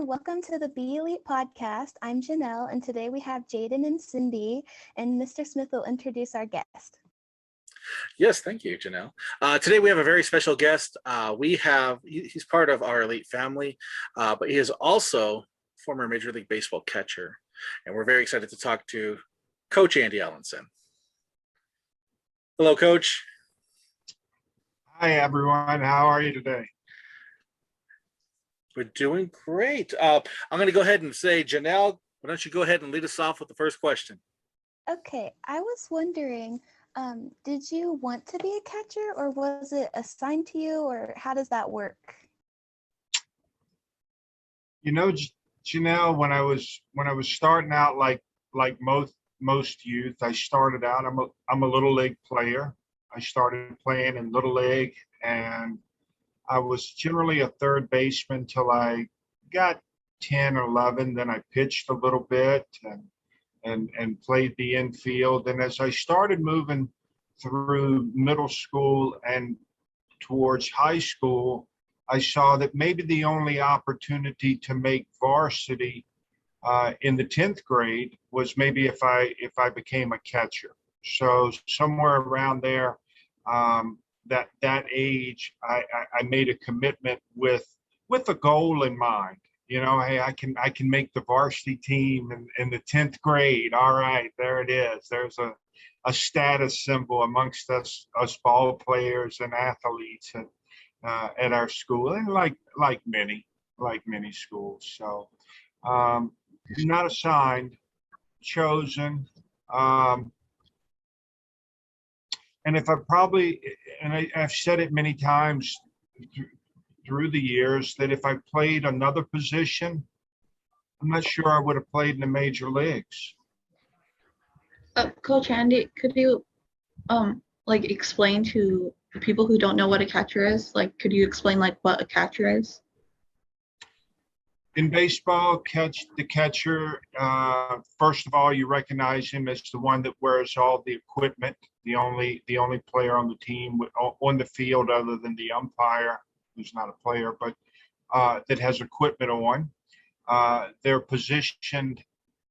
welcome to the Be Elite podcast. I'm Janelle, and today we have Jaden and Cindy, and Mr. Smith will introduce our guest. Yes, thank you, Janelle. Today we have a very special guest. He's part of our elite family, but he is also former Major League Baseball catcher, and we're very excited to talk to Coach Andy Allanson. Hello, Coach. Hi, everyone. How are you today? We're doing great. I'm going to go ahead and say, Janelle, why don't you go ahead and lead us off with the first question? Okay, I was wondering, did you want to be a catcher, or was it assigned to you, or how does that work? You know, Janelle, when I was starting out, like most youth, I started out. I'm a little league player. I started playing in little league, and I was generally a third baseman till I got 10 or 11. Then I pitched a little bit and played the infield. And as I started moving through middle school and towards high school, I saw that maybe the only opportunity to make varsity in the 10th grade was maybe if I became a catcher. So somewhere around there, that age, I made a commitment with a goal in mind. You know, hey, I can make the varsity team in the 10th grade. All right, there it is. There's a status symbol amongst us ball players and athletes and at our school, and like many schools. So not assigned, chosen. And if I've said it many times through the years, that if I played another position, I'm not sure I would have played in the major leagues. Coach Andy, could you explain to the people who don't know what a catcher is? Could you explain what a catcher is? In baseball, the catcher, first of all, you recognize him as the one that wears all the equipment, the only player on the team on the field other than the umpire, who's not a player, but that has equipment on. They're positioned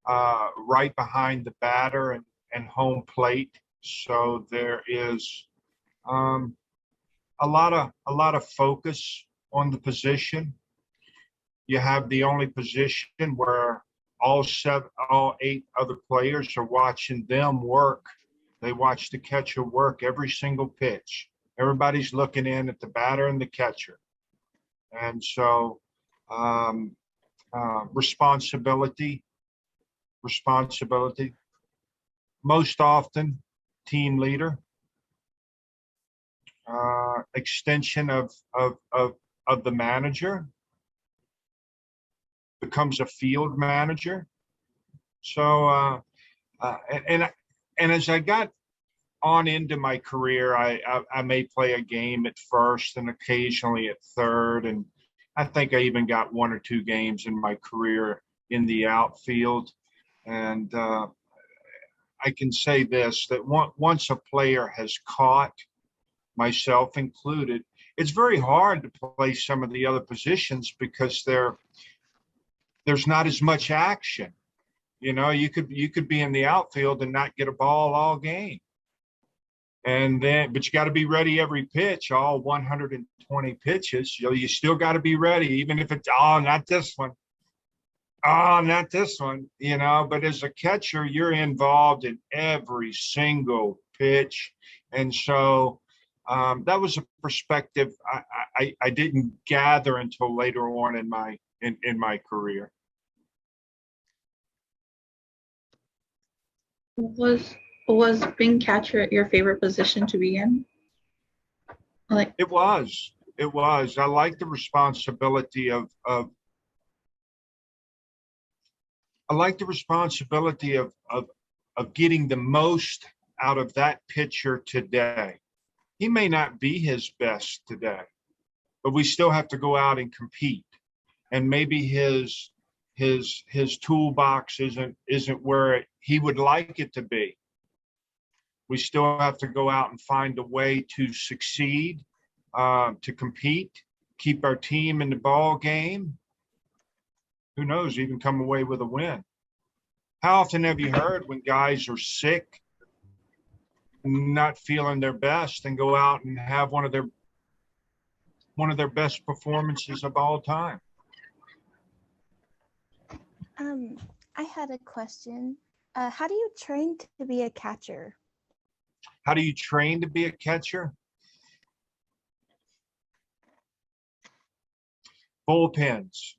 right behind the batter and home plate. So there is a lot of focus on the position. You have the only position where all 8 other players are watching them work. They watch the catcher work every single pitch. Everybody's looking in at the batter and the catcher. And so responsibility. Most often, team leader. Extension of the manager. Becomes a field manager. So and as I got on into my career, I may play a game at first and occasionally at third, and I think I even got 1 or 2 games in my career in the outfield. And I can say this, that once a player has caught, myself included, it's very hard to play some of the other positions because there's not as much action. You know, you could be in the outfield and not get a ball all game. But you got to be ready every pitch, all 120 pitches. You still got to be ready, even if it's, not this one. Not this one, you know. But as a catcher, you're involved in every single pitch. And so that was a perspective I didn't gather until later on in my career. Was being catcher your favorite position to be in? It was. I like the responsibility of getting the most out of that pitcher today. He may not be his best today, but we still have to go out and compete. And maybe his toolbox isn't where he would like it to be. We still have to go out and find a way to succeed, to compete, keep our team in the ball game, who knows, even come away with a win. How often have you heard when guys are sick, not feeling their best, and go out and have one of their best performances of all time? I had a question. How do you train to be a catcher? How do you train to be a catcher? Bullpens.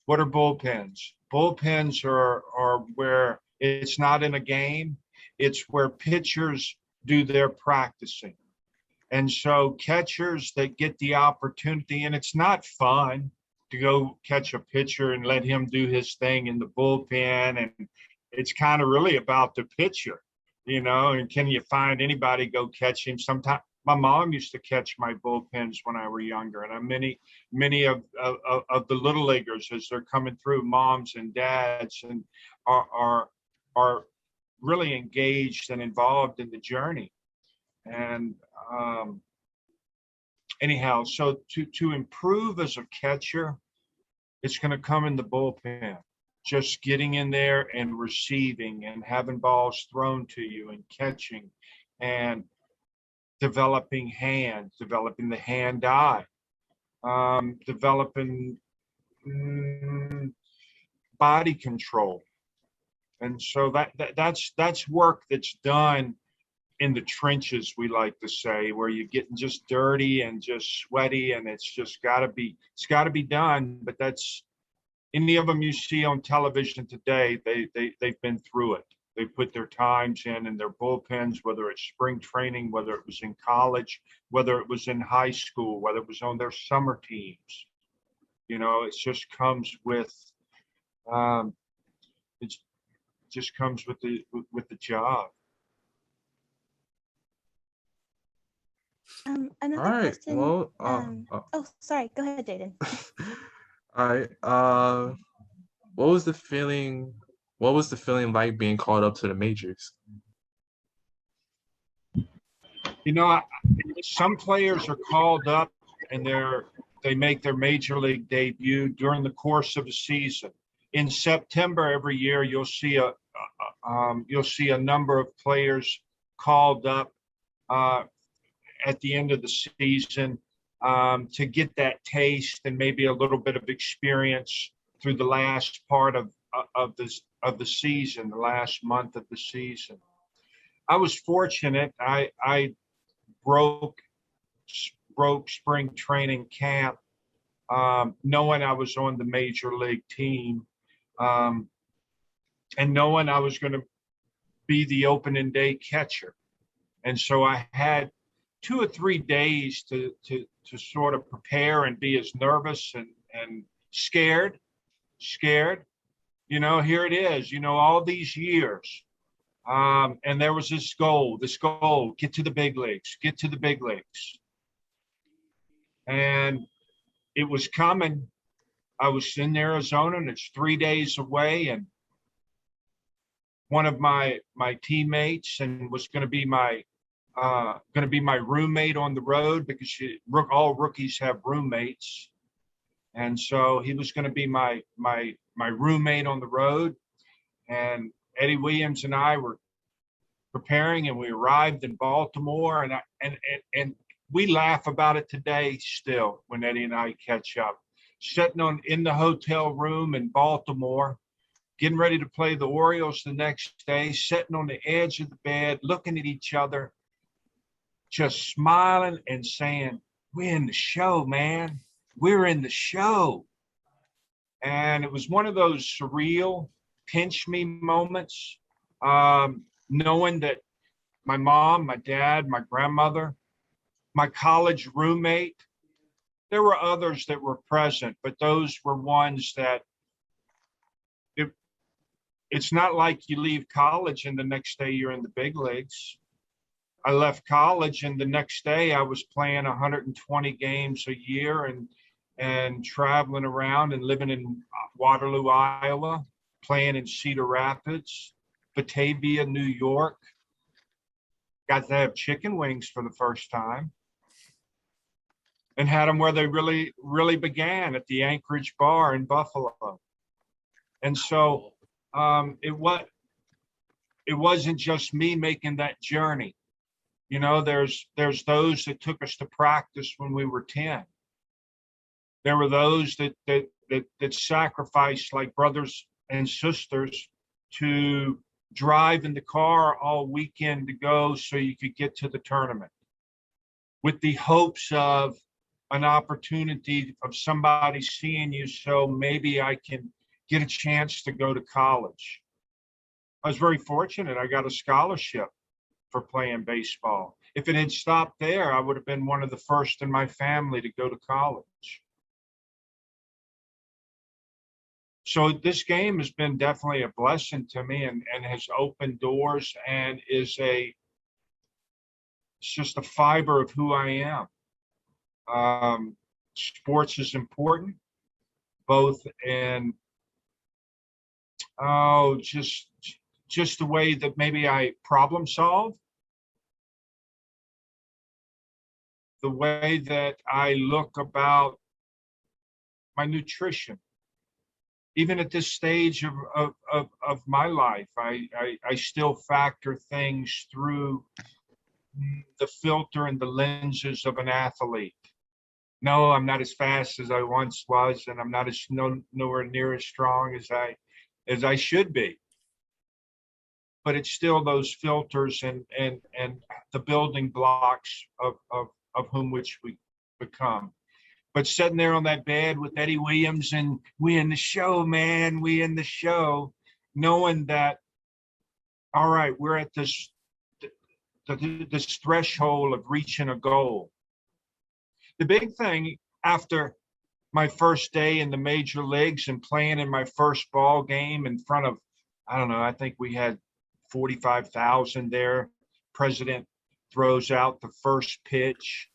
What are bullpens? Bullpens are where it's not in a game. It's where pitchers do their practicing. And so catchers that get the opportunity, and it's not fun to go catch a pitcher and let him do his thing in the bullpen. And it's kind of really about the pitcher, and can you find anybody go catch him? Sometimes my mom used to catch my bullpens when I were younger, and many of the little leaguers, as they're coming through, moms and dads, and are really engaged and involved in the journey. And anyhow, so to improve as a catcher, it's going to come in the bullpen. Just getting in there and receiving and having balls thrown to you and catching and developing hands, developing the hand-eye, developing body control. And so that's work that's done in the trenches, we like to say, where you're getting just dirty and just sweaty, and it's got to be done. But that's, any of them you see on television today, they've been through it. They put their times in their bullpens, whether it's spring training, whether it was in college, whether it was in high school, whether it was on their summer teams. It just comes with the job. Another All right. question. Well, Oh, sorry. Go ahead, Jaden. all right. What was the feeling? What was the feeling like being called up to the majors? Some players are called up and they make their major league debut during the course of a season. In September every year, you'll see a number of players called up at the end of the season to get that taste and maybe a little bit of experience through the last part of the season, the last month of the season. I was fortunate. I broke spring training camp, knowing I was on the major league team, and knowing I was going to be the opening day catcher. And so I had 2 or 3 days to sort of prepare and be as nervous and scared. Here it is, all these years. And there was this goal, get to the big leagues. And it was coming. I was in Arizona, and it's 3 days away. And one of my teammates, and was going to be my roommate on the road, because all rookies have roommates. And so he was going to be my roommate on the road. And Eddie Williams and I were preparing, and we arrived in Baltimore, and we laugh about it today still when Eddie and I catch up. Sitting in the hotel room in Baltimore, getting ready to play the Orioles the next day, sitting on the edge of the bed, looking at each other, just smiling and saying, "We're in the show, man. We're in the show." And it was one of those surreal pinch me moments, knowing that my mom, my dad, my grandmother, my college roommate, there were others that were present, but those were ones that it's not like you leave college and the next day you're in the big leagues. I left college, and the next day I was playing 120 games a year and traveling around and living in Waterloo, Iowa, playing in Cedar Rapids, Batavia, New York. Got to have chicken wings for the first time, and had them where they really, really began, at the Anchorage Bar in Buffalo. And so it wasn't just me making that journey. You know, there's those that took us to practice when we were 10. There were those that sacrificed, like brothers and sisters, to drive in the car all weekend to go so you could get to the tournament, with the hopes of an opportunity of somebody seeing you, so maybe I can get a chance to go to college. I was very fortunate. I got a scholarship for playing baseball. If it had stopped there, I would have been one of the first in my family to go to college. So this game has been definitely a blessing to me, and has opened doors, and it's just a fiber of who I am. Sports is important, both in just the way that maybe I problem solve, the way that I look about my nutrition. Even at this stage of my life, I still factor things through the filter and the lenses of an athlete. No, I'm not as fast as I once was, and I'm not nowhere near as strong as I should be. But it's still those filters and the building blocks of whom which we become. But sitting there on that bed with Eddie Williams, and we in the show, man, we in the show, knowing that, all right, we're at this threshold of reaching a goal. The big thing after my first day in the major leagues and playing in my first ball game in front of, I don't know, I think we had 45,000 there. President throws out the first pitch.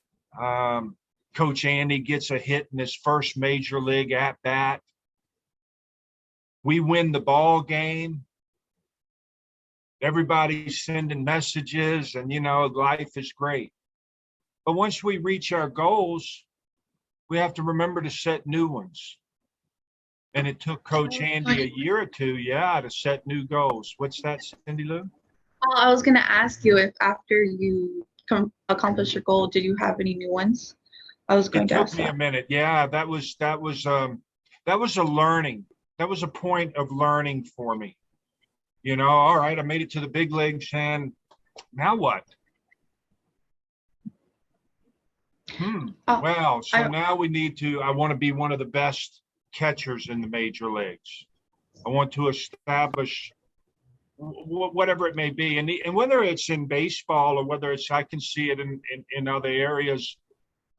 Coach Andy gets a hit in his first major league at bat. We win the ball game. Everybody's sending messages, and, you know, life is great. But once we reach our goals, we have to remember to set new ones. And it took Coach Andy a year or two, to set new goals. What's that, Cindy Lou? I was going to ask you if after you accomplished your goal, did you have any new ones? I was going to ask that. It took me a minute. Yeah, that was a learning. That was a point of learning for me. You know, all right, I made it to the big leagues, and now what? Well, so now we need to, I want to be one of the best catchers in the major leagues. I want to establish whatever it may be. And whether it's in baseball, or whether it's, I can see it in other areas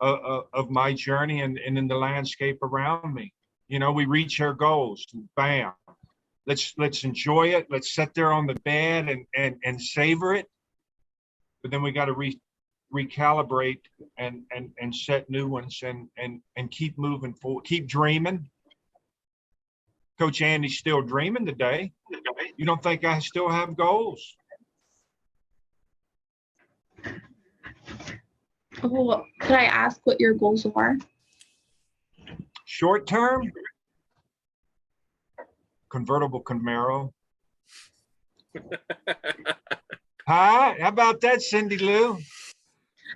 of my journey and in the landscape around me. You know, we reach our goals, bam. Let's enjoy it. Let's sit there on the bed and savor it. But then we got to recalibrate and set new ones and keep moving forward, keep dreaming. Coach Andy's still dreaming today. You don't think I still have goals? Well, could I ask what your goals are? Short term, convertible Camaro. Huh? How about that, Cindy Lou?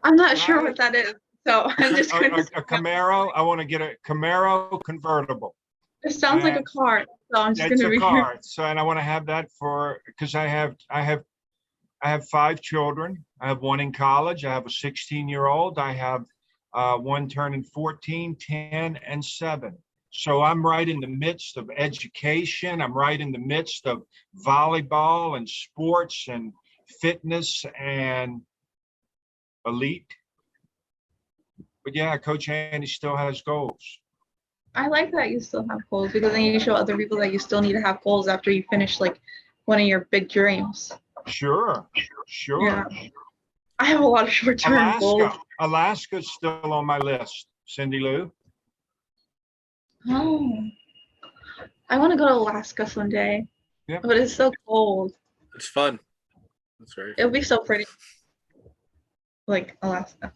I'm not sure what that is, so I'm just going to. A Camaro. I want to get a Camaro convertible. It sounds like a car, so I'm just going to read. It's a car. So, and I want to have that because I have 5 children. I have one in college. I have a 16-year-old. I have one turning 14, 10, and 7. So I'm right in the midst of education. I'm right in the midst of volleyball and sports and fitness and elite. But yeah, Coach Andy still has goals. I like that you still have goals, because then you show other people that you still need to have goals after you finish like one of your big dreams. Sure. Yeah. I have a lot of short-term goals. Alaska's still on my list, Cindy Lou. Oh, I want to go to Alaska someday. Yep. But it's so cold. It's fun. That's right. It'll be so pretty. Like Alaska.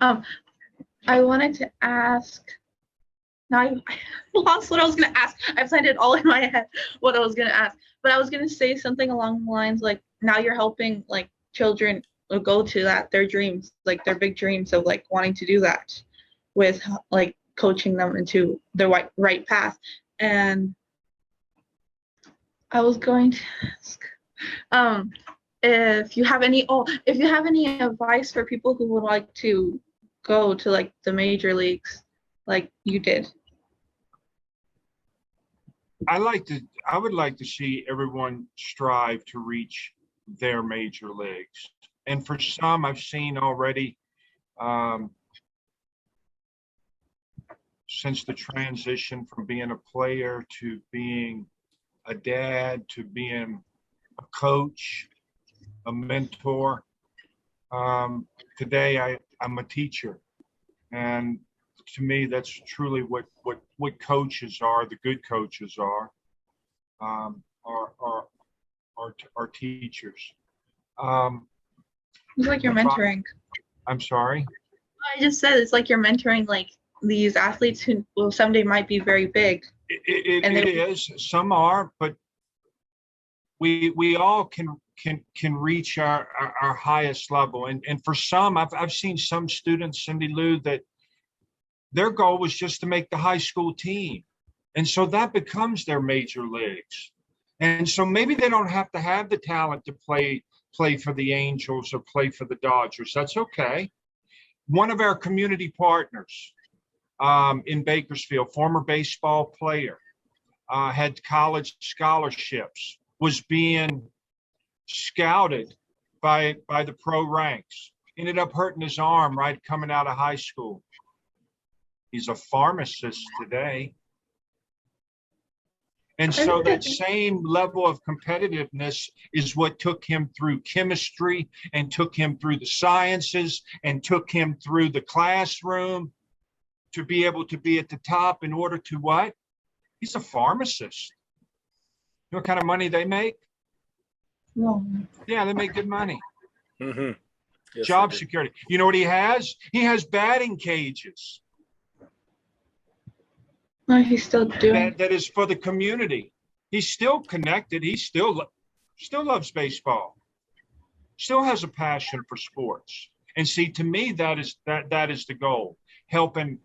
I wanted to ask, Now I lost what I was gonna ask. I planned it all in my head what I was gonna ask, but I was gonna say something along the lines like, now you're helping like children go to that their dreams, like their big dreams of like wanting to do that, with like coaching them into the right path. And I was going to ask, if you have any advice for people who would like to go to like the major leagues, like you did. I would like to see everyone strive to reach their major leagues. And for some, I've seen already, since the transition from being a player to being a dad to being a coach, a mentor. Today, I'm a teacher, and to me, that's truly what coaches are. The good coaches are teachers. It's like you're mentoring. I'm sorry. I just said it's like you're mentoring like these athletes who will someday might be very big. It is. Some are, but we all can reach our highest level. And for some, I've seen some students, Cindy Lou, that their goal was just to make the high school team. And so that becomes their major leagues. And so maybe they don't have to have the talent to play for the Angels or play for the Dodgers. That's okay. One of our community partners in Bakersfield, former baseball player, had college scholarships, was being scouted by the pro ranks, ended up hurting his arm right coming out of high school. He's a pharmacist today. And so that same level of competitiveness is what took him through chemistry and took him through the sciences and took him through the classroom to be able to be at the top in order to what? He's a pharmacist. You know what kind of money they make? No. Yeah, they make good money. Mm-hmm. Yes, Job security. You know what he has? He has batting cages. No, he's still doing That is for the community. He's still connected. He still loves baseball. Still has a passion for sports. And see, to me, that is the goal. Helping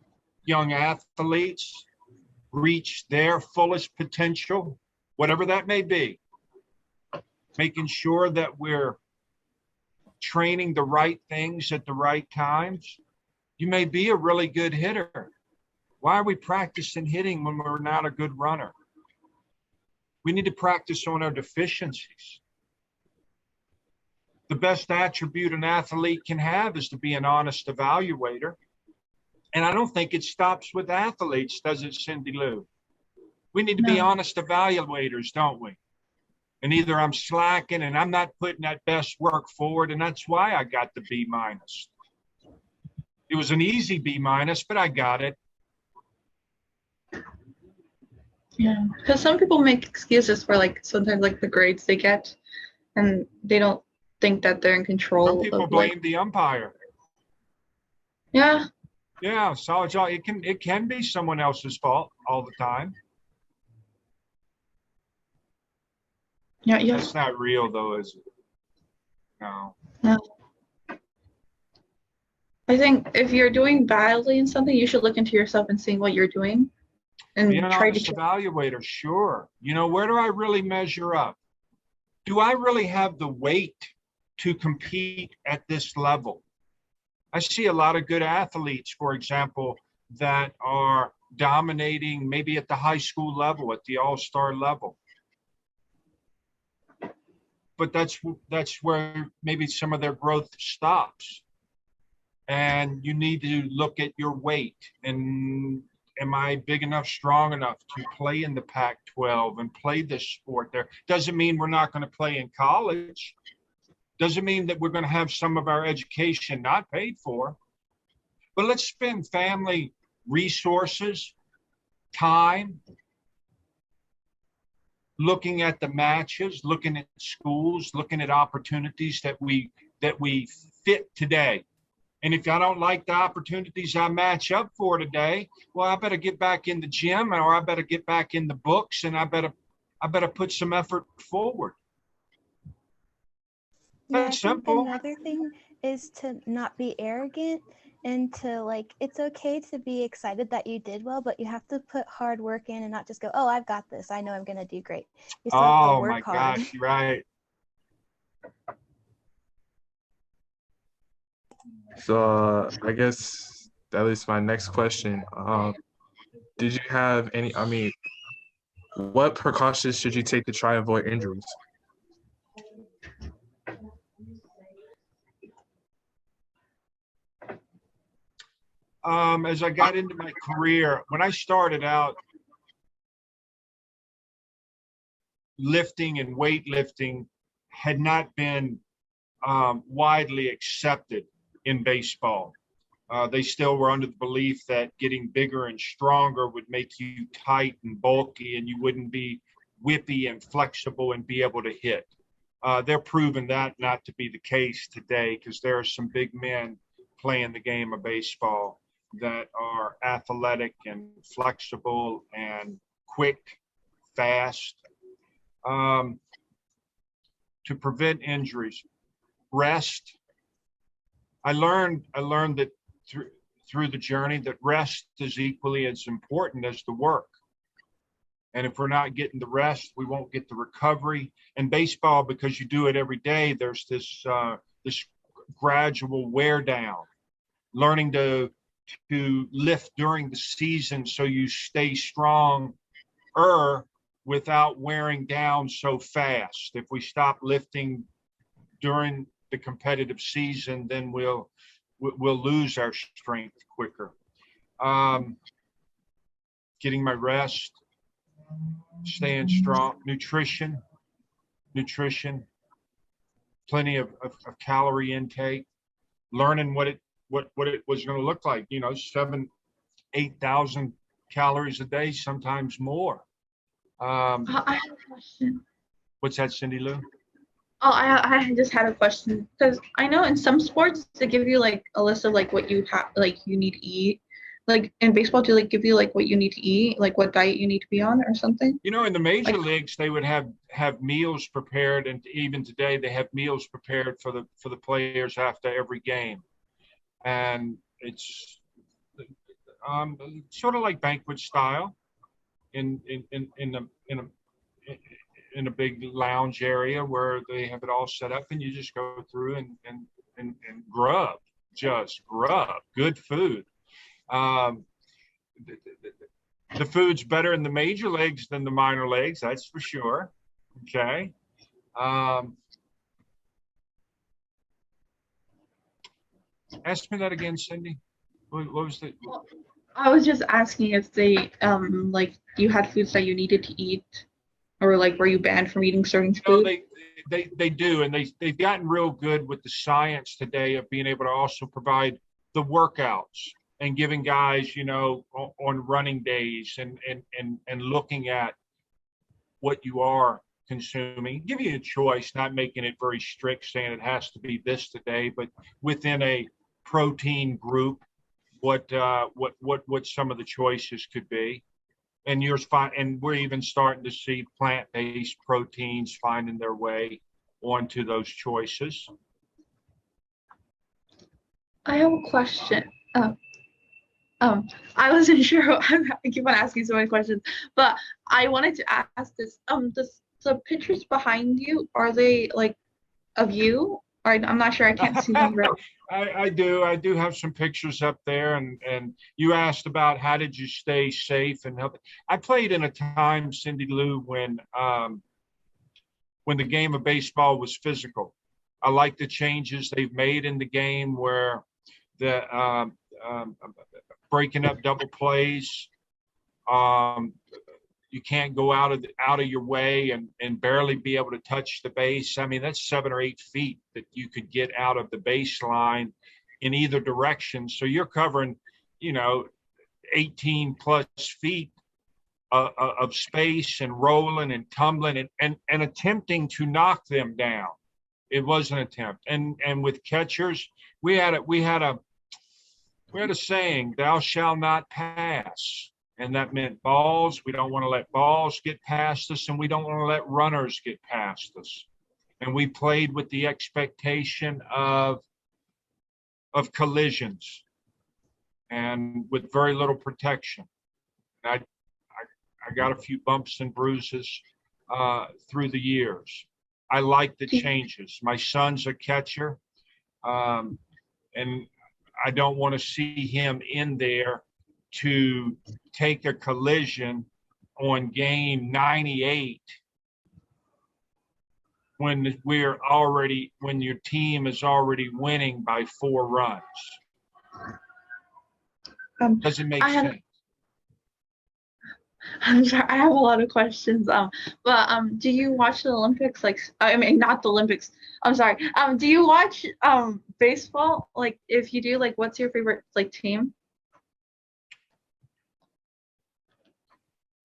young athletes reach their fullest potential, whatever that may be. Making sure that we're training the right things at the right times. You may be a really good hitter. Why are we practicing hitting when we're not a good runner? We need to practice on our deficiencies. The best attribute an athlete can have is to be an honest evaluator. And I don't think it stops with athletes, does it, Cindy Lou? We need to be honest evaluators, don't we? And either I'm slacking and I'm not putting that best work forward, and that's why I got the B-. It was an easy B-, but I got it. Yeah, because some people make excuses for like sometimes like the grades they get, and they don't think that they're in control. Some people blame the umpire. Yeah. Yeah, so it can be someone else's fault all the time. Yeah. That's not real though, is it? No. No. I think if you're doing badly in something, you should look into yourself and seeing what you're doing. And Being an try honest to evaluator, sure. You know, where do I really measure up? Do I really have the weight to compete at this level? I see a lot of good athletes, for example, that are dominating maybe at the high school level, at the all-star level. But that's where maybe some of their growth stops. And you need to look at your weight and am I big enough, strong enough to play in the Pac-12 and play this sport there? Doesn't mean we're not going to play in college. Doesn't mean that we're going to have some of our education not paid for. But let's spend family resources, time, looking at the matches, looking at schools, looking at opportunities that we fit today. And if I don't like the opportunities I match up for today, well, I better get back in the gym, or I better get back in the books, and I better put some effort forward. Yeah, I That's think simple. another thing is to not be arrogant and to like, it's okay to be excited that you did well, but you have to put hard work in and not just go, oh, I've got this. I know I'm going to do great. You still have to Oh my work hard. gosh, you're right. So I guess that is my next question. Did you have any? I mean, what precautions should you take to try and avoid injuries? As I got into my career, when I started out, lifting and weightlifting had not been widely accepted in baseball. They still were under the belief that getting bigger and stronger would make you tight and bulky, and you wouldn't be whippy and flexible and be able to hit. They're proving that not to be the case today, because there are some big men playing the game of baseball that are athletic and flexible and quick, fast. To prevent injuries, rest. I learned that through the journey that rest is equally as important as the work. And if we're not getting the rest, we won't get the recovery. And baseball, because you do it every day, there's this gradual wear down. Learning to lift during the season so you stay strong without wearing down so fast. If we stop lifting during the competitive season, then we'll lose our strength quicker. Getting my rest, staying strong, nutrition, plenty of calorie intake, learning what it was going to look like. 7,000-8,000 calories a day, sometimes more. I have a question. What's that, Cindy Lou? Oh, I just had a question, because I know in some sports they give you like a list of like what you have, like you need to eat. Like in baseball, do they give you like what you need to eat, like what diet you need to be on or something? In the major leagues, they would have meals prepared, and even today they have meals prepared for the players after every game, and it's sort of like banquet style in a big lounge area where they have it all set up, and you just go through and grub, good food. The food's better in the major leagues than the minor leagues, that's for sure. Okay. Ask me that again, Cindy. What was the? I was just asking if they like you had foods that you needed to eat, or like were you banned from eating certain food? They do, and they've gotten real good with the science today of being able to also provide the workouts and giving guys, on running days and looking at what you are consuming, give you a choice, not making it very strict, saying it has to be this today, but within a protein group, what some of the choices could be. And we're even starting to see plant-based proteins finding their way onto those choices. I have a question. I wasn't sure. I keep on asking so many questions, but I wanted to ask this. The pictures behind you, are they like of you? Or I'm not sure. I can't see them right. I do have some pictures up there, and you asked about how did you stay safe and healthy. I played in a time, Cindy Lou, when the game of baseball was physical. I like the changes they've made in the game where the breaking up double plays. You can't go out of your way and barely be able to touch the base. I mean, that's 7 or 8 feet that you could get out of the baseline in either direction. So you're covering, 18 plus feet of space and rolling and tumbling and attempting to knock them down. It was an attempt. And with catchers, we had a We had a saying, thou shalt not pass. And that meant balls. We don't want to let balls get past us, and we don't want to let runners get past us. And we played with the expectation of collisions and with very little protection. I got a few bumps and bruises through the years. I like the changes. My son's a catcher, and I don't want to see him in there to take a collision on game 98 when your team is already winning by 4 runs. Doesn't make sense. I'm sorry, I have a lot of questions. But do you watch the Olympics? Like, I mean, not the Olympics. I'm sorry. Do you watch baseball? Like, if you do, like, what's your favorite like team?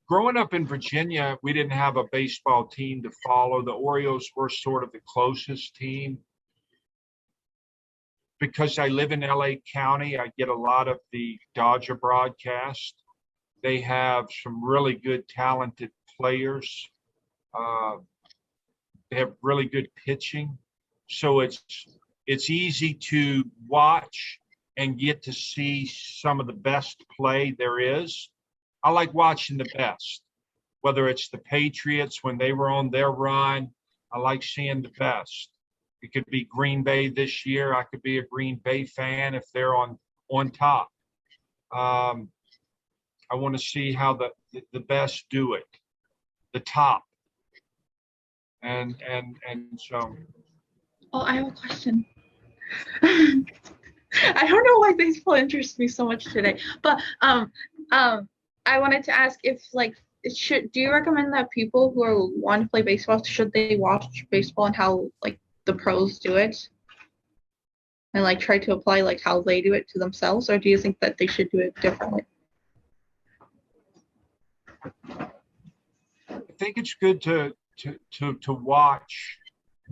Growing up in Virginia, we didn't have a baseball team to follow. The Orioles were sort of the closest team. Because I live in LA County, I get a lot of the Dodger broadcast. They have some really good, talented players. They have really good pitching. So it's easy to watch and get to see some of the best play there is. I like watching the best, whether it's the Patriots when they were on their run. I like seeing the best. It could be Green Bay this year. I could be a Green Bay fan if they're on top. I want to see how the best do it, the top, and so. Oh, I have a question. I don't know why baseball interests me so much today, but I wanted to ask if do you recommend that people who want to play baseball, should they watch baseball and how like the pros do it and like try to apply like how they do it to themselves, or do you think that they should do it differently? I think it's good to watch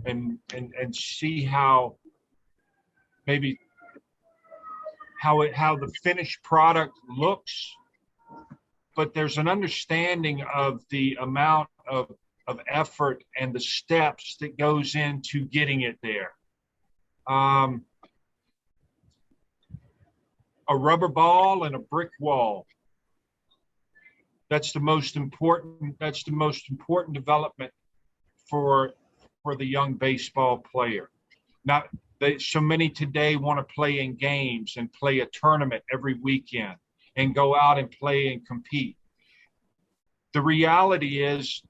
and see how maybe how the finished product looks, but there's an understanding of the amount of effort and the steps that goes into getting it there. A rubber ball and a brick wall. That's the most important development for the young baseball player. Now, so many today want to play in games and play a tournament every weekend and go out and play and compete. The reality is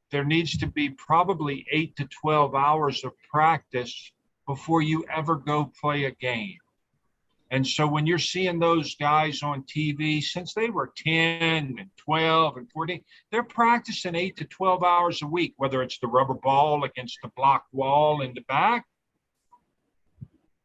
there needs to be probably 8 to 12 hours of practice before you ever go play a game. And so when you're seeing those guys on TV, since they were 10 and 12 and 14, they're practicing 8 to 12 hours a week, whether it's the rubber ball against the block wall in the back.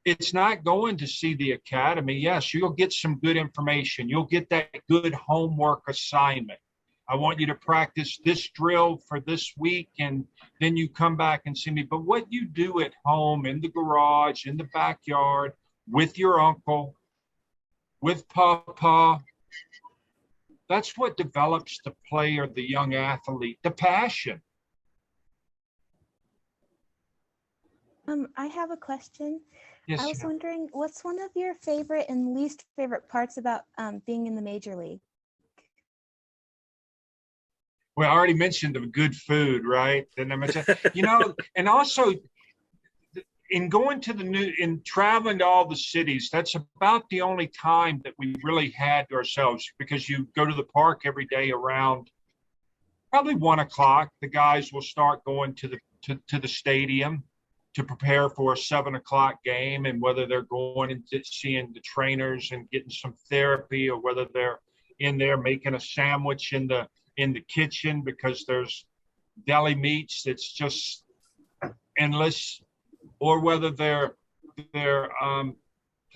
It's not going to see the academy. Yes, you'll get some good information. You'll get that good homework assignment. I want you to practice this drill for this week, and then you come back and see me. But what you do at home, in the garage, in the backyard, with your uncle, with Papa, that's what develops the player, the young athlete, the passion. I have a question. Yes, I was wondering, what's one of your favorite and least favorite parts about being in the major league? Well, I already mentioned the good food, right? Didn't I mention, and also in going to in traveling to all the cities, that's about the only time that we really had to ourselves, because you go to the park every day around probably 1 o'clock. The guys will start going to the stadium to prepare for a 7 o'clock game, and whether they're going and seeing the trainers and getting some therapy, or whether they're in there making a sandwich in the kitchen because there's deli meats that's just endless, or whether they're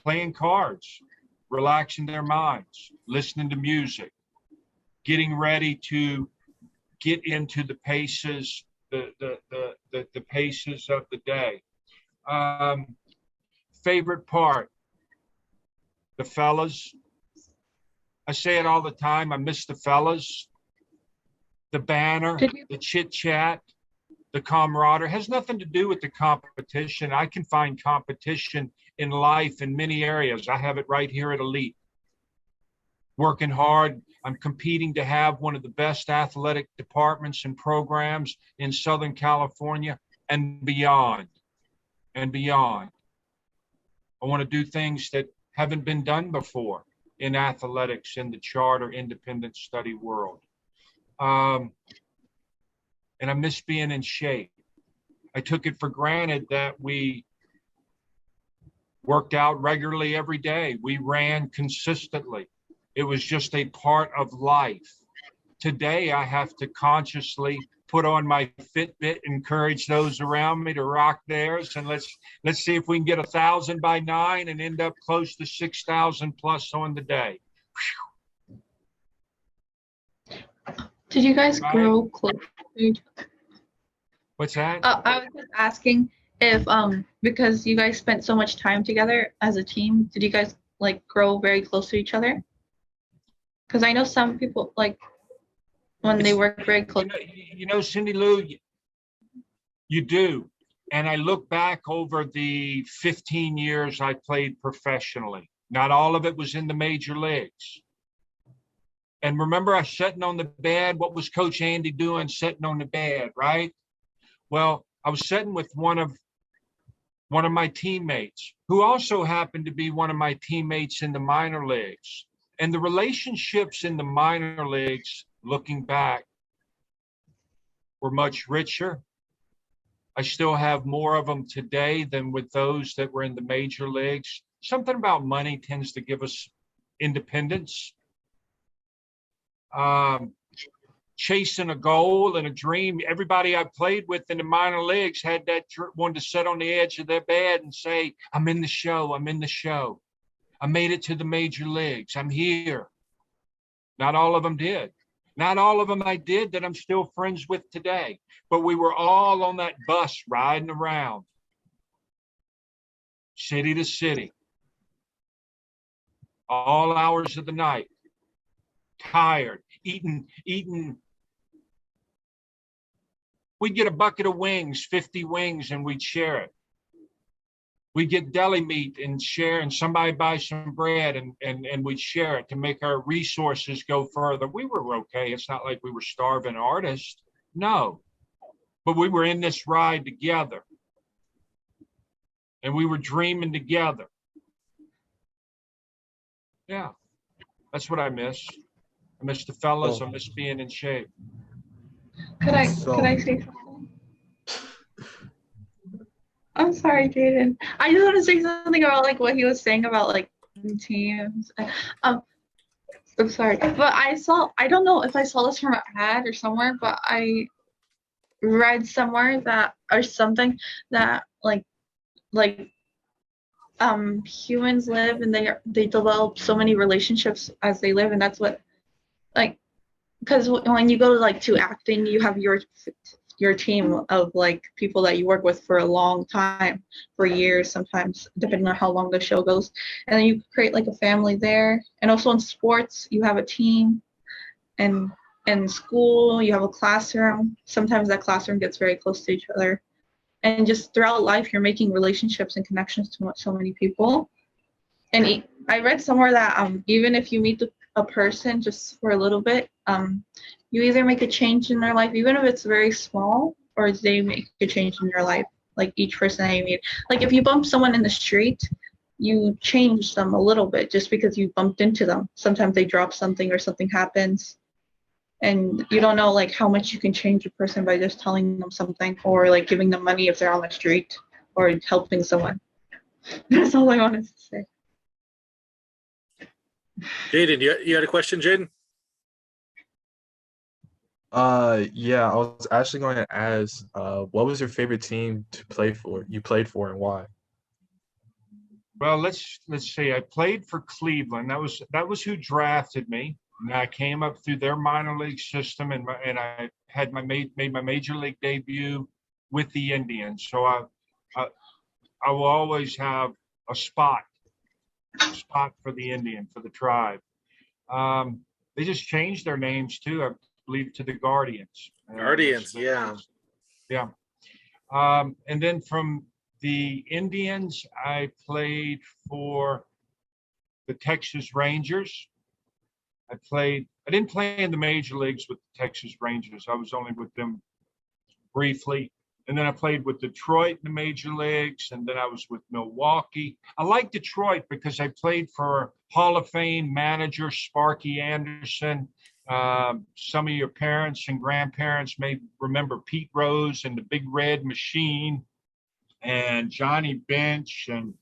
playing cards, relaxing their minds, listening to music, getting ready to get into the paces, the paces of the day. Favorite part, the fellas. I say it all the time. I miss the fellas, the banner, the chit chat, the camaraderie. It has nothing to do with the competition. I can find competition in life in many areas. I have it right here at Elite. Working hard. I'm competing to have one of the best athletic departments and programs in Southern California and beyond, and beyond. I want to do things that haven't been done before in athletics in the charter independent study world. And I miss being in shape. I took it for granted that we worked out regularly every day. We ran consistently. It was just a part of life. Today, I have to consciously put on my Fitbit, encourage those around me to rock theirs, and let's see if we can get 1,000 by 9 and end up close to 6,000 plus on the day. Did you guys grow close to each other? What's that? I was just asking if because you guys spent so much time together as a team, did you guys like grow very close to each other? Because I know some people like when they work very close. You know, Cindy Lou, you do. And I look back over the 15 years I played professionally. Not all of it was in the major leagues. And remember, I was sitting on the bed. What was Coach Andy doing sitting on the bed, right? Well, I was sitting with one of my teammates who also happened to be one of my teammates in the minor leagues. And the relationships in the minor leagues, looking back, were much richer. I still have more of them today than with those that were in the major leagues. Something about money tends to give us independence. Chasing a goal and a dream. Everybody I played with in the minor leagues had that wanted to sit on the edge of their bed and say, I'm in the show, I'm in the show. I made it to the major leagues. I'm here. Not all of them did. Not all of them I did that I'm still friends with today. But we were all on that bus riding around, city to city, all hours of the night, tired, eating. We'd get a bucket of wings, 50 wings, and we'd share it. We'd get deli meat and share, and somebody buy some bread and we'd share it to make our resources go further. We were okay. It's not like we were starving artists. No. But we were in this ride together. And we were dreaming together. Yeah. That's what I miss. I miss the fellas. I miss being in shape. Could I say something? I'm sorry, Jaden. I just want to say something about like what he was saying about like teams. I'm sorry, but I don't know if I saw this from an ad or somewhere, but I read somewhere that or something that humans live and they develop so many relationships as they live, and that's what because when you go to acting, you have your team of like people that you work with for a long time, for years sometimes, depending on how long the show goes, and then you create like a family there. And also in sports, you have a team, and in school you have a classroom. Sometimes that classroom gets very close to each other, and just throughout life you're making relationships and connections to so many people. And I read somewhere that even if you meet a person just for a little bit, you either make a change in their life, even if it's very small, or they make a change in your life. Like each person that you meet, like if you bump someone in the street, you change them a little bit just because you bumped into them. Sometimes they drop something or something happens, and you don't know like how much you can change a person by just telling them something, or like giving them money if they're on the street, or helping someone. That's all I wanted to say. Jaden, you had a question, Jaden? Yeah, I was actually going to ask, what was your favorite team to play for? You played for, and why? Well, let's see. I played for Cleveland. That was who drafted me. And I came up through their minor league system, and I had made my major league debut with the Indians. So I will always have a spot spot for the Indian, for the tribe. They just changed their names too, I believe, to the Guardians. Guardians, yeah. Yeah. And then from the Indians, I played for the Texas Rangers. I didn't play in the major leagues with the Texas Rangers. I was only with them briefly. And then I played with Detroit in the major leagues. And then I was with Milwaukee. I like Detroit because I played for Hall of Fame manager Sparky Anderson. Some of your parents and grandparents may remember Pete Rose and the Big Red Machine and Johnny Bench and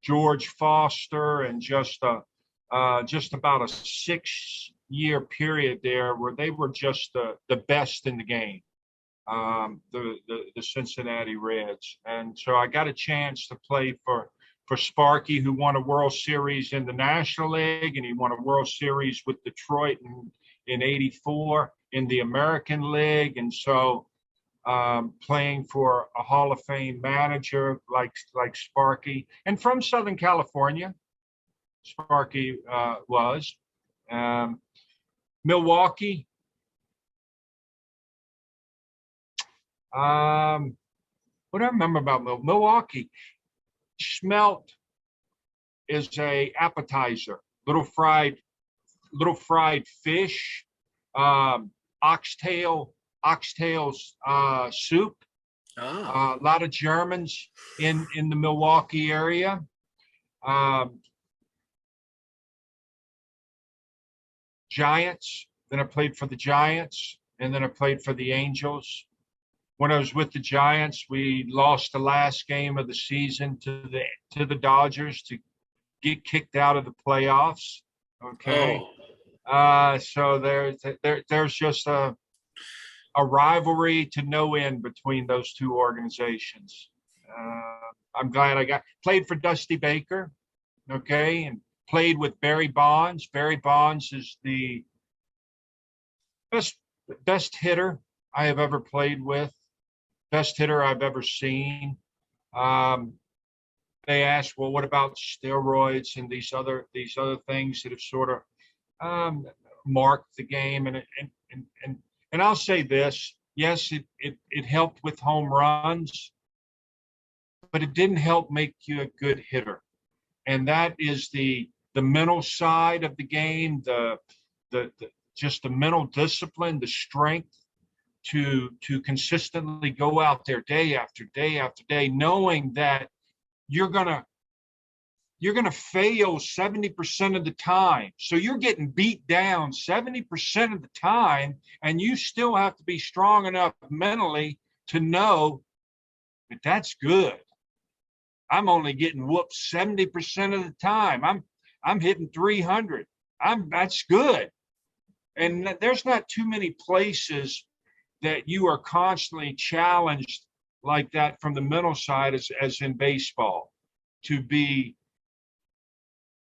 George Foster, and just about a 6-year period there where they were just the best in the game, the Cincinnati Reds. And so I got a chance to play for Sparky, who won a World Series in the National League, and he won a World Series with Detroit in '84 in the American League. And so playing for a Hall of Fame manager like Sparky, and from Southern California, Sparky was. Milwaukee. What do I remember about Milwaukee? Smelt is a appetizer, little fried fish, oxtail soup. A lot of Germans in the Milwaukee area. Giants. Then I played for the Giants, and then I played for the Angels. When I was with the Giants, we lost the last game of the season to the Dodgers to get kicked out of the playoffs. Okay. So there's just a rivalry to no end between those two organizations. I'm glad I played for Dusty Baker, okay, and played with Barry Bonds. Barry Bonds is the best hitter I have ever played with, best hitter I've ever seen. They asked, well, what about steroids and these other things that have sort of marked the game? And I'll say this, yes, it helped with home runs, but it didn't help make you a good hitter. And that is the mental side of the game, just the mental discipline, the strength to consistently go out there day after day after day, knowing that you're gonna fail 70% of the time. So you're getting beat down 70% of the time, and you still have to be strong enough mentally to know that that's good. I'm only getting whooped 70% of the time. I'm hitting 300. That's good. And there's not too many places that you are constantly challenged like that from the mental side as in baseball, to be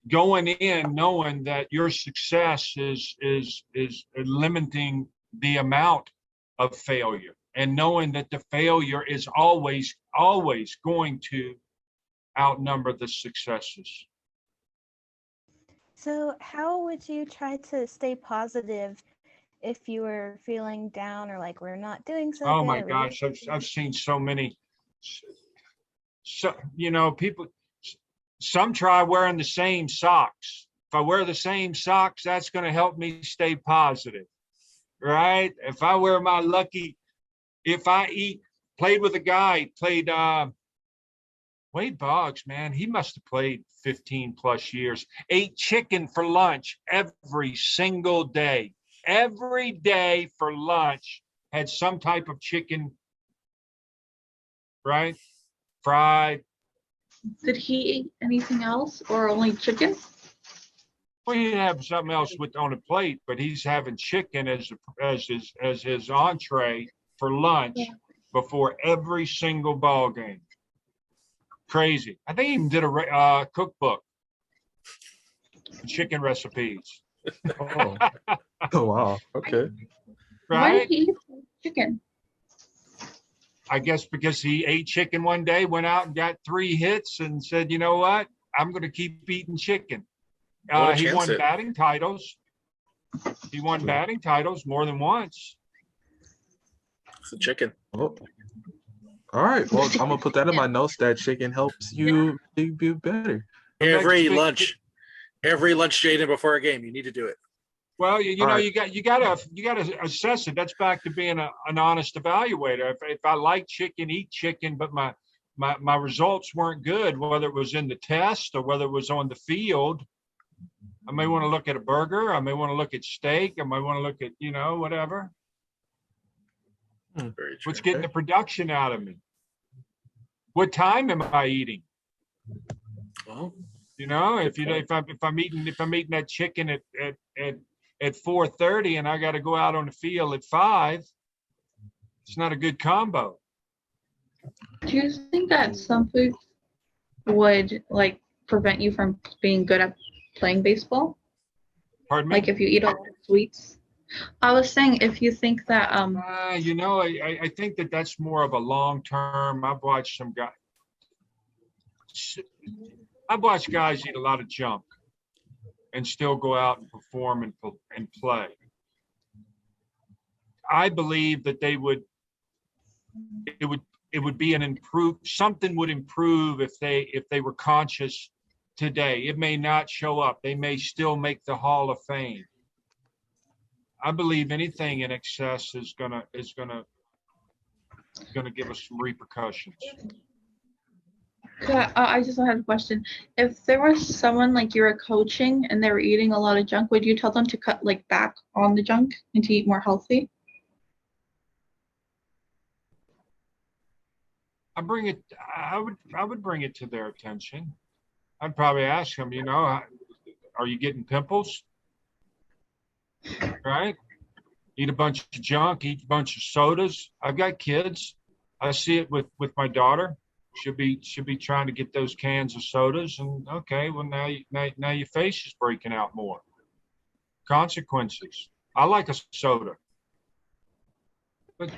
going in knowing that your success is limiting the amount of failure, and knowing that the failure is always going to outnumber the successes. So how would you try to stay positive if you were feeling down, or like we're not doing so good? Oh my gosh, I've seen so many. So people. Some try wearing the same socks. If I wear the same socks, that's going to help me stay positive, right? If I wear my played with a guy, Wade Boggs, man, he must have played 15 plus years, ate chicken for lunch every single day. Every day for lunch had some type of chicken, right? Fried. Did he eat anything else or only chicken? Well, he didn't have something else on a plate, but he's having chicken as his entree for lunch before every single ball game. Crazy. I think he even did a cookbook, chicken recipes. Oh. Oh wow. Okay. Why Right? did he eat chicken? I guess because he ate chicken one day, went out and got 3 hits, and said, you know what? I'm going to keep eating chicken. What a He chance won it. batting titles. He won batting titles more than once. It's a chicken. Oh, all right. Well, I'm gonna put that in my notes. That chicken helps you be better. The next Every big- lunch, Jaden, before a game, you need to do it. Well, you All know, right. you gotta assess it. That's back to being an honest evaluator. If I like chicken, eat chicken, but my results weren't good, whether it was in the test or whether it was on the field, I may want to look at a burger. I may want to look at steak. I might want to look at, whatever. Very true. What's getting the production out of me? What time am I eating? Well, If I'm eating that chicken at 4:30 and I got to go out on the field at 5, it's not a good combo. Do you think that some foods would like prevent you from being good at playing baseball? Pardon me? Like if you eat a lot of sweets? I was saying if you think that I think that's more of a long term. I've watched guys eat a lot of junk and still go out and perform and play. I believe that it would be something would improve if they were conscious today. It may not show up. They may still make the Hall of Fame. I believe anything in excess is gonna give us some repercussions. I just had a question. If there was someone like you were coaching and they were eating a lot of junk, would you tell them to cut like back on the junk and to eat more healthy? I would bring it to their attention. I'd probably ask them, are you getting pimples? Right? Eat a bunch of junk, eat a bunch of sodas. I've got kids. I see it with my daughter. Should be trying to get those cans of sodas, and okay, well now your face is breaking out more. Consequences. I like a soda, but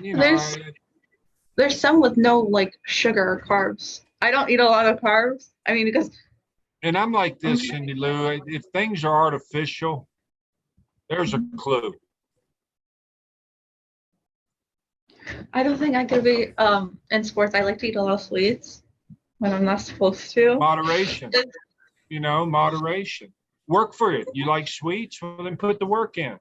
There's some with no like sugar or carbs. I don't eat a lot of carbs. I mean, because and I'm like this, Cindy Lou. If things are artificial, there's a clue. I don't think I could be in sports. I like to eat a lot of sweets when I'm not supposed to. Moderation. Moderation. Work for it. You like sweets? Well, then put the work in.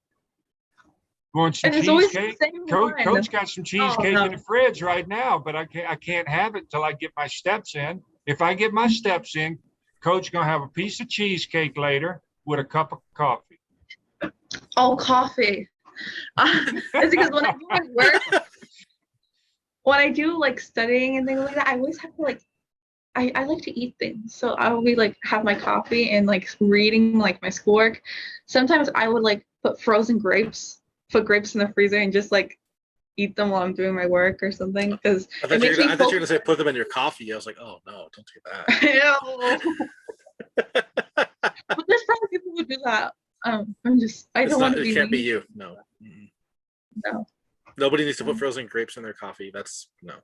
You want some cheesecake? Coach got some cheesecake in the fridge right now, but I can't have it until I get my steps in. If I get my steps in, Coach gonna have a piece of cheesecake later with a cup of coffee. Oh, coffee. It's because when I do my work, when I do like studying and things like that, I always have to like, I like to eat things. So I will be like have my coffee and like reading like my schoolwork. Sometimes I would like put grapes in the freezer and just like eat them while I'm doing my work or something. Because I thought you were gonna say put them in your coffee. I was like, oh no, don't do that. But there's probably people who do that. I don't want to be. It can't be you. No. No. Nobody needs to put frozen grapes in their coffee. That's no.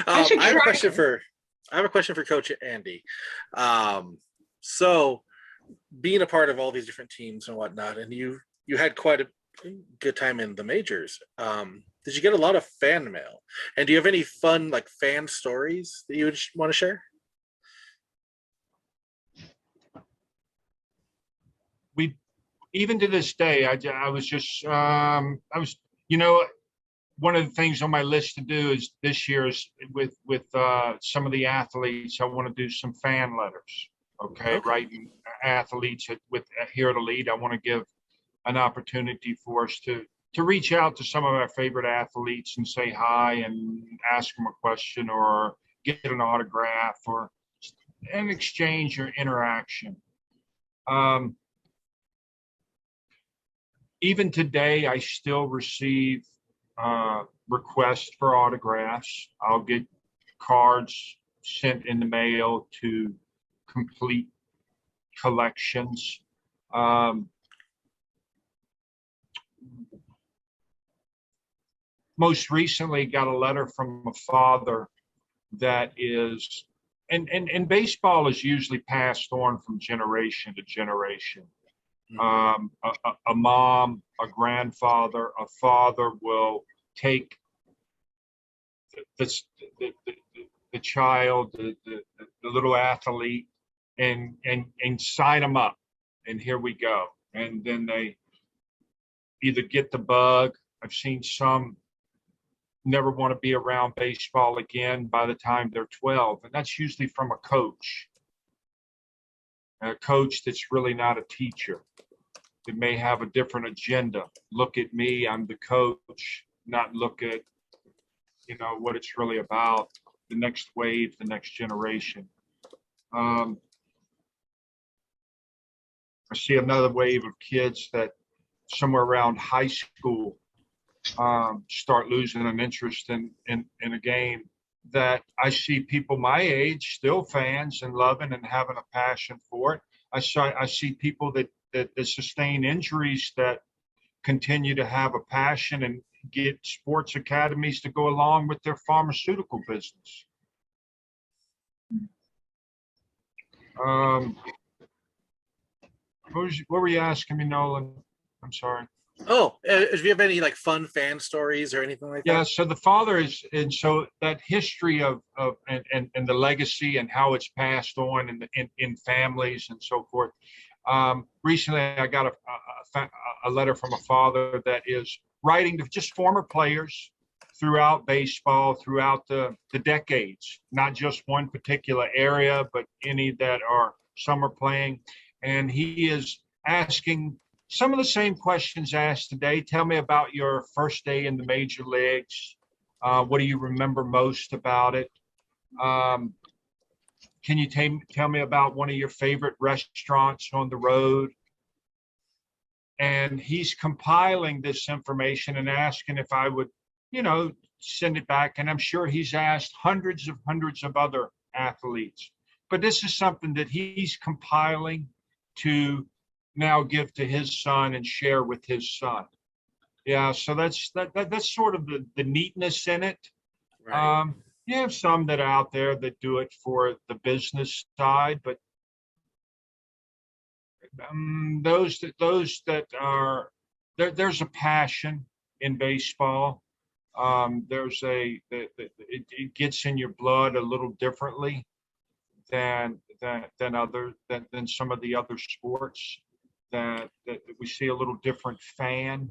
I have a question for Coach Andy. So being a part of all these different teams and whatnot, and you had quite a good time in the majors. Did you get a lot of fan mail? And do you have any fun like fan stories that you would want to share? Even to this day, one of the things on my list to do is this year is with some of the athletes. I want to do some fan letters. Okay. Writing athletes here at Elite. I want to give an opportunity for us to reach out to some of our favorite athletes and say hi and ask them a question or get an autograph or an exchange or interaction. Even today, I still receive requests for autographs. I'll get cards sent in the mail to complete collections. Most recently, got a letter from a father that is and baseball is usually passed on from generation to generation. A mom, a grandfather, a father will take the child, the little athlete, and sign them up, and here we go. And then they either get the bug. I've seen some never want to be around baseball again by the time they're 12, and that's usually from a coach that's really not a teacher. It may have a different agenda. Look at me, I'm the coach, not look at, what it's really about, the next wave, the next generation. I see another wave of kids that somewhere around high school start losing an interest in a game that I see people my age still fans and loving and having a passion for it. I see people that sustain injuries that continue to have a passion and get sports academies to go along with their pharmaceutical business. What were you asking me, Nolan? I'm sorry. Oh, if you have any like fun fan stories or anything like that? Yeah, so the father is, and so that history of and the legacy and how it's passed on in families and so forth. Recently, I got a letter from a father that is writing to just former players throughout baseball, throughout the decades, not just one particular area, but any that are summer playing. And he is asking some of the same questions asked today. Tell me about your first day in the major leagues. What do you remember most about it? Can you tell me about one of your favorite restaurants on the road? And he's compiling this information and asking if I would, send it back. And I'm sure he's asked hundreds of other athletes. But this is something that he's compiling to now give to his son and share with his son. Yeah, so that's sort of the neatness in it. Right. You have some that are out there that do it for the business side, but those that are there's a passion in baseball. It gets in your blood a little differently than some of the other sports. That we see a little different fan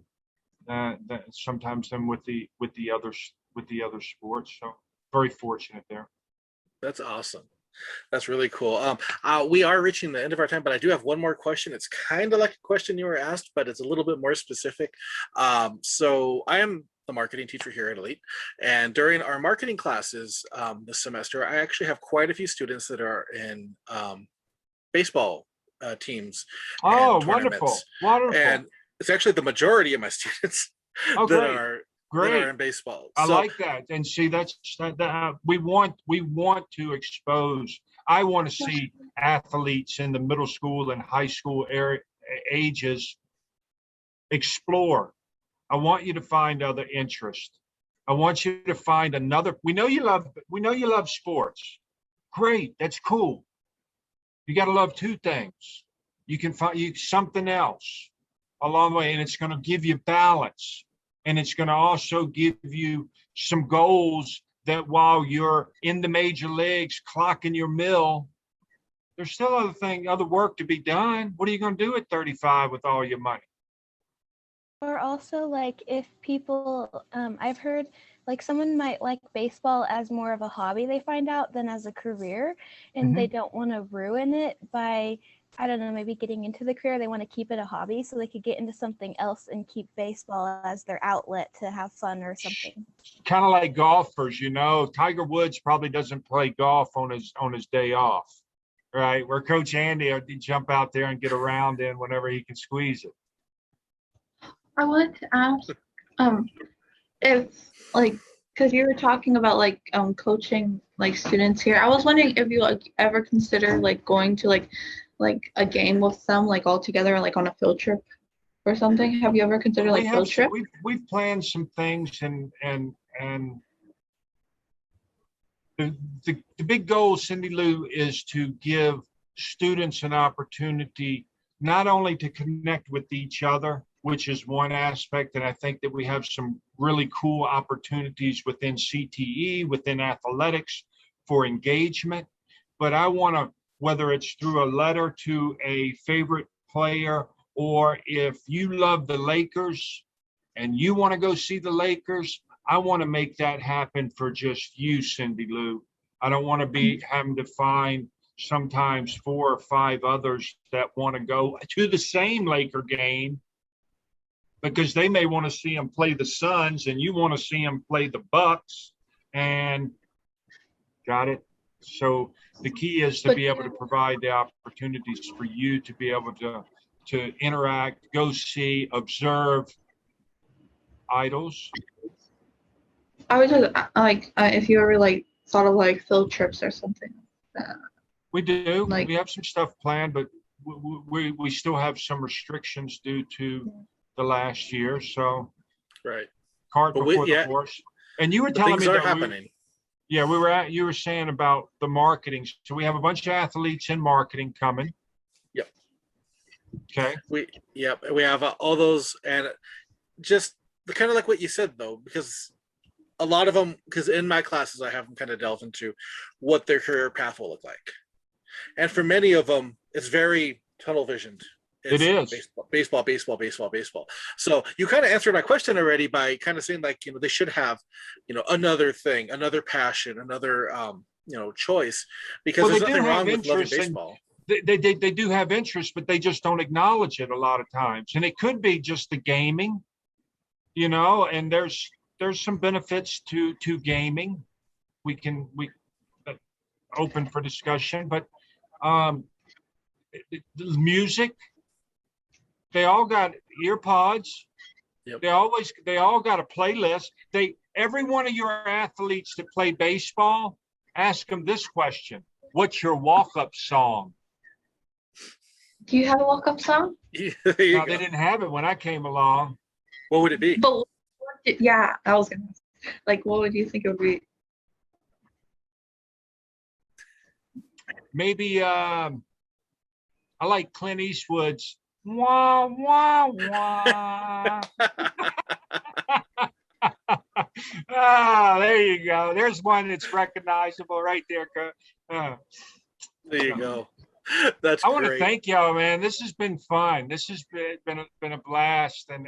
that sometimes than with the other sports. So very fortunate there. That's awesome. That's really cool. We are reaching the end of our time, but I do have one more question. It's kind of like a question you were asked, but it's a little bit more specific. So I am the marketing teacher here at Elite, and during our marketing classes this semester, I actually have quite a few students that are in baseball teams. Oh, and wonderful. And it's actually the majority of my students that are in baseball. I like that. And see, that's we want to expose. I want to see athletes in the middle school and high school ages explore. I want you to find other interests. I want you to find another. We know you love sports. Great, that's cool. You got to love two things. You can find something else along the way, and it's going to give you balance. And it's going to also give you some goals that while you're in the major leagues clocking your mill, there's still other work to be done. What are you going to do at 35 with all your money? Or also, like, if people, I've heard, like, someone might like baseball as more of a hobby, they find out, than as a career, and they don't want to ruin it by, I don't know, maybe getting into the career. They want to keep it a hobby so they could get into something else and keep baseball as their outlet to have fun or something. Kind of like golfers, Tiger Woods probably doesn't play golf on his day off, right? Where Coach Andy will jump out there and get around in whenever he can squeeze it. I wanted to ask, if because you were talking about coaching students here. I was wondering if you ever consider going to a game with them all together on a field trip or something. Have you ever considered field trip? We've planned some things and the big goal, Cindy Lou, is to give students an opportunity not only to connect with each other, which is one aspect, and I think that we have some really cool opportunities within CTE, within athletics for engagement, but I want to, whether it's through a letter to a favorite player, or if you love the Lakers and you want to go see the Lakers, I want to make that happen for just you, Cindy Lou. I don't want to be having to find sometimes 4 or 5 others that want to go to the same Laker game, because they may want to see them play the Suns and you want to see them play the Bucks. And got it. So the key is to be able to provide the opportunities for you to be able to interact, go see, observe idols. I would just if you ever like thought of like field trips or something like that. We do. Like, we have some stuff planned, but we still have some restrictions due to the last year. So, right. Cart before the horse. And you were telling me that happening. You were saying about the marketing. So we have a bunch of athletes in marketing coming. Yep. Okay. We have all those, and just kind of like what you said though, because a lot of them, because in my classes I have them kind of delve into what their career path will look like. And for many of them, it's very tunnel visioned. It is baseball. So you kind of answered my question already by kind of saying like, they should have, another thing, another passion, another, choice, because there's nothing wrong with loving baseball. They do have interest, but they just don't acknowledge it a lot of times. And it could be just the gaming, and there's some benefits to gaming. We open for discussion, but the music, they all got ear pods. Yep. They all got a playlist. Every one of your athletes that play baseball, ask them this question: what's your walk-up song? Do you have a walk-up song? No, they didn't have it when I came along. What would it be? But yeah, I was gonna ask, what would you think it would be? Maybe I like Clint Eastwood's wah wah wah. There you go. There's one that's recognizable right there. There you go. That's I want to thank y'all, man. This has been fun. This has been a blast, and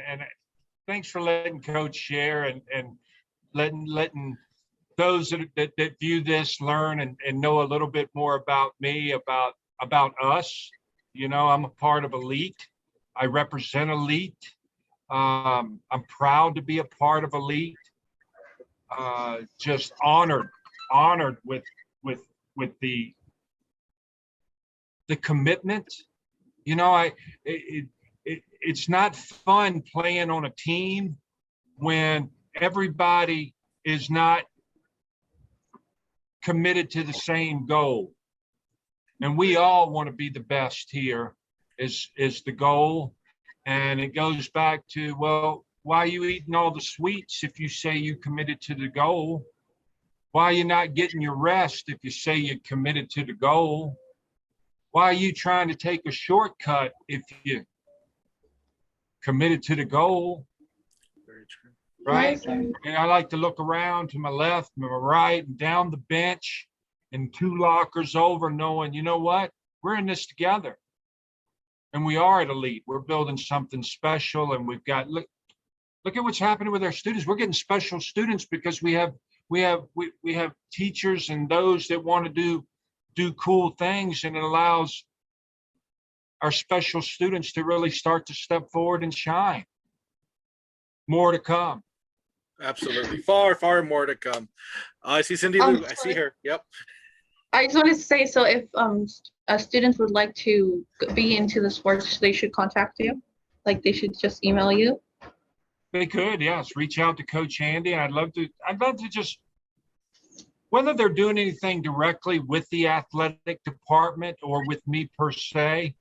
thanks for letting Coach share and letting those that view this learn and know a little bit more about me, about us. I'm a part of Elite. I represent Elite. I'm proud to be a part of Elite. Just honored with the commitment. It's not fun playing on a team when everybody is not committed to the same goal. And we all want to be the best here is the goal. And it goes back to, well, why are you eating all the sweets if you say you committed to the goal? Why are you not getting your rest if you say you're committed to the goal? Why are you trying to take a shortcut if you committed to the goal? Very true. Right? And I like to look around to my left, to my right, and down the bench, and 2 lockers over, knowing, you know what? We're in this together. And we are at Elite. We're building something special, and we've got look at what's happening with our students. We're getting special students because we have teachers and those that want to do cool things, and it allows our special students to really start to step forward and shine. More to come. Absolutely. Far, far more to come. I see Cindy Lou. I see her. Yep. I just wanted to say, so if students would like to be into the sports, they should contact you? Like they should just email you? They could, yes. Reach out to Coach Andy. I'd love to just, whether they're doing anything directly with the athletic department or with me per se,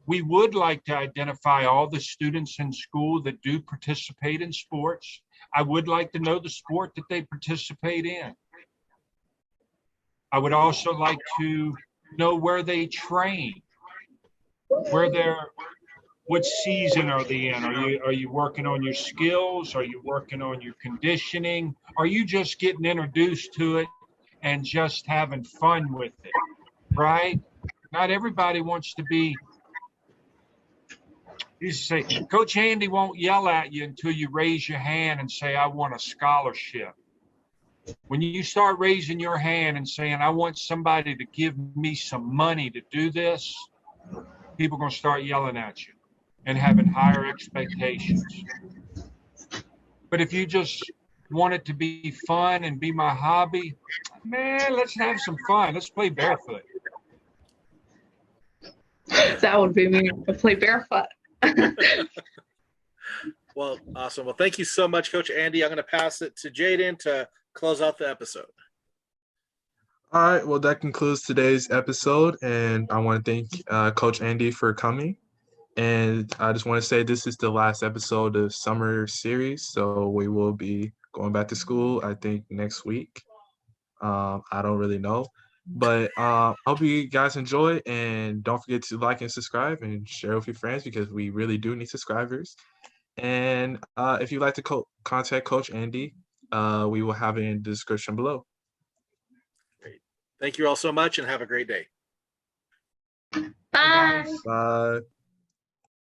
we would like to identify all the students in school that do participate in sports. I would like to know the sport that they participate in. I would also like to know where they train, what season are they in? Are you working on your skills? Are you working on your conditioning? Are you just getting introduced to it and just having fun with it, right? Not everybody wants to be. You say, Coach Andy won't yell at you until you raise your hand and say, I want a scholarship. When you start raising your hand and saying, I want somebody to give me some money to do this, people are going to start yelling at you and having higher expectations. But if you just want it to be fun and be my hobby, man, let's have some fun. Let's play barefoot. That would be me. I play barefoot. Well, awesome. Well, thank you so much, Coach Andy. I'm going to pass it to Jaden to close out the episode. All right, well, that concludes today's episode, and I want to thank Coach Andy for coming. And I just want to say this is the last episode of summer series, so we will be going back to school, I think, next week. I don't really know, but hope you guys enjoy, and don't forget to like and subscribe and share with your friends because we really do need subscribers. And if you'd like to contact Coach Andy, we will have it in the description below. Great. Thank you all so much and have a great day. Bye. Bye.